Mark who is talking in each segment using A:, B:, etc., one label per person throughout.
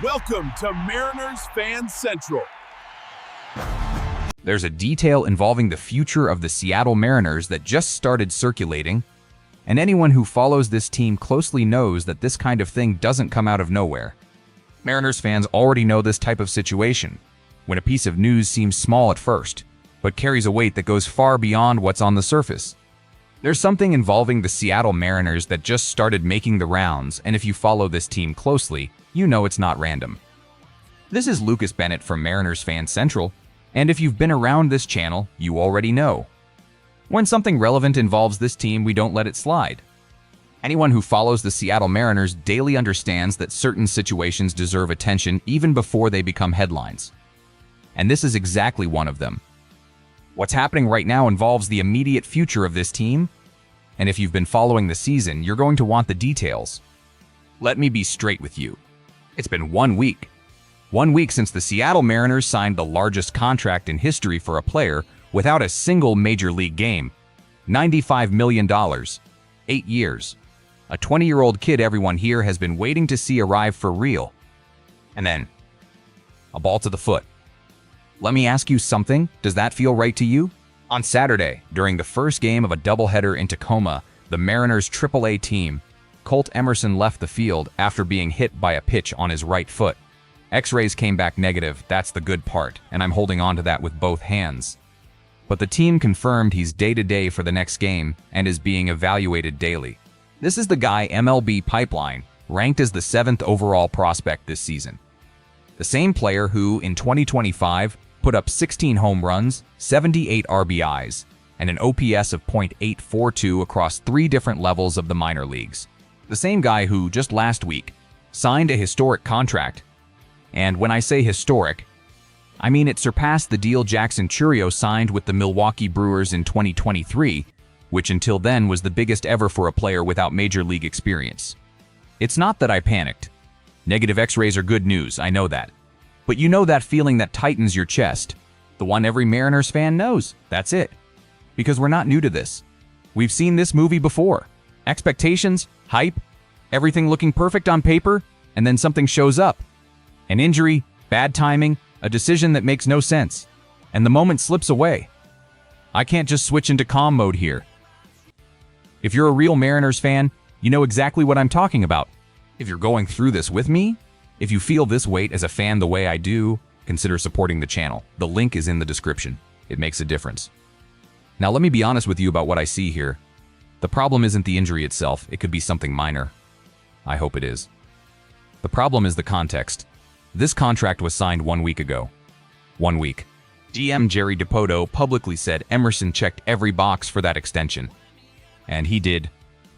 A: Welcome to Mariners Fan Central.
B: There's a detail involving the future of the Seattle Mariners that just started circulating, and anyone who follows this team closely knows that this kind of thing doesn't come out of nowhere. Mariners fans already know this type of situation, when a piece of news seems small at first, but carries a weight that goes far beyond what's on the surface. There's something involving the Seattle Mariners that just started making the rounds, and if you follow this team closely, you know it's not random. This is Lucas Bennett from Mariners Fan Central, and if you've been around this channel, you already know. When something relevant involves this team, we don't let it slide. Anyone who follows the Seattle Mariners daily understands that certain situations deserve attention even before they become headlines. And this is exactly one of them. What's happening right now involves the immediate future of this team, and if you've been following the season, you're going to want the details. Let me be straight with you. It's been 1 week. 1 week since the Seattle Mariners signed the largest contract in history for a player without a single major league game. $95 million. 8 years. A 20-year-old kid everyone here has been waiting to see arrive for real. And then, a ball to the foot. Let me ask you something, does that feel right to you? On Saturday, during the first game of a doubleheader in Tacoma, the Mariners' AAA team, Colt Emerson left the field after being hit by a pitch on his right foot. X-rays came back negative, that's the good part, and I'm holding on to that with both hands. But the team confirmed he's day-to-day for the next game and is being evaluated daily. This is the guy MLB Pipeline ranked as the 7th overall prospect this season. The same player who, in 2025, put up 16 home runs, 78 RBIs, and an OPS of .842 across 3 different levels of the minor leagues. The same guy who, just last week, signed a historic contract. And when I say historic, I mean it surpassed the deal Jackson Chourio signed with the Milwaukee Brewers in 2023, which until then was the biggest ever for a player without major league experience. It's not that I panicked. Negative X-rays are good news, I know that. But you know that feeling that tightens your chest? The one every Mariners fan knows, that's it. Because we're not new to this. We've seen this movie before. Expectations, hype, everything looking perfect on paper, and then something shows up. An injury, bad timing, a decision that makes no sense, and the moment slips away. I can't just switch into calm mode here. If you're a real Mariners fan, you know exactly what I'm talking about. If you're going through this with me, if you feel this weight as a fan the way I do, consider supporting the channel. The link is in the description. It makes a difference. Now let me be honest with you about what I see here. The problem isn't the injury itself, it could be something minor. I hope it is. The problem is the context. This contract was signed 1 week ago. 1 week. GM Jerry Dipoto publicly said Emerson checked every box for that extension. And he did.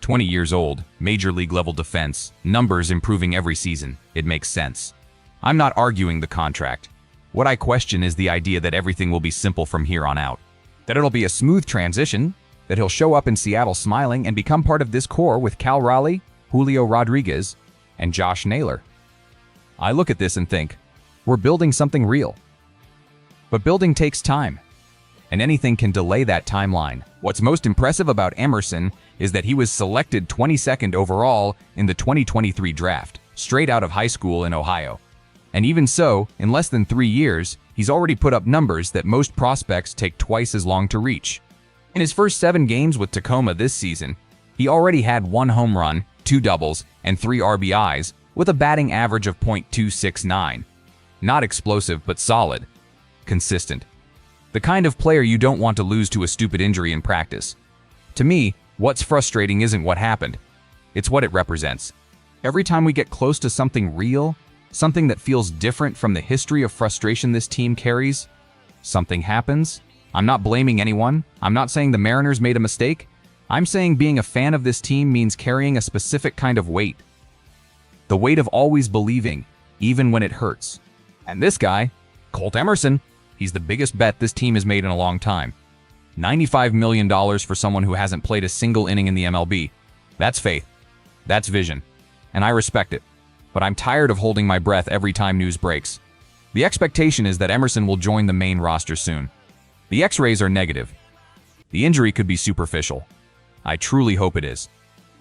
B: 20 years old, major league level defense, numbers improving every season. It makes sense. I'm not arguing the contract. What I question is the idea that everything will be simple from here on out. That it'll be a smooth transition, that he'll show up in Seattle smiling and become part of this core with Cal Raleigh, Julio Rodriguez, and Josh Naylor. I look at this and think, we're building something real. But building takes time, and anything can delay that timeline. What's most impressive about Emerson is that he was selected 22nd overall in the 2023 draft, straight out of high school in Ohio. And even so, in less than 3 years, he's already put up numbers that most prospects take twice as long to reach. In his first 7 games with Tacoma this season, he already had 1 home run, 2 doubles, and 3 RBIs, with a batting average of .269. Not explosive, but solid. Consistent. The kind of player you don't want to lose to a stupid injury in practice. To me, what's frustrating isn't what happened. It's what it represents. Every time we get close to something real, something that feels different from the history of frustration this team carries, something happens. I'm not blaming anyone. I'm not saying the Mariners made a mistake. I'm saying being a fan of this team means carrying a specific kind of weight. The weight of always believing, even when it hurts. And this guy, Colt Emerson, he's the biggest bet this team has made in a long time. $95 million for someone who hasn't played a single inning in the MLB. That's faith. That's vision. And I respect it. But I'm tired of holding my breath every time news breaks. The expectation is that Emerson will join the main roster soon. The X-rays are negative. The injury could be superficial. I truly hope it is.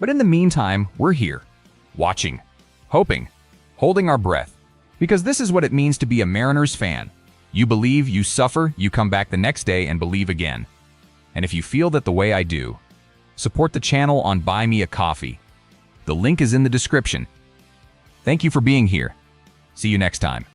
B: But in the meantime, we're here, watching, hoping, holding our breath. Because this is what it means to be a Mariners fan. You believe, you suffer, you come back the next day and believe again. And if you feel that the way I do, support the channel on Buy Me a Coffee. The link is in the description. Thank you for being here. See you next time.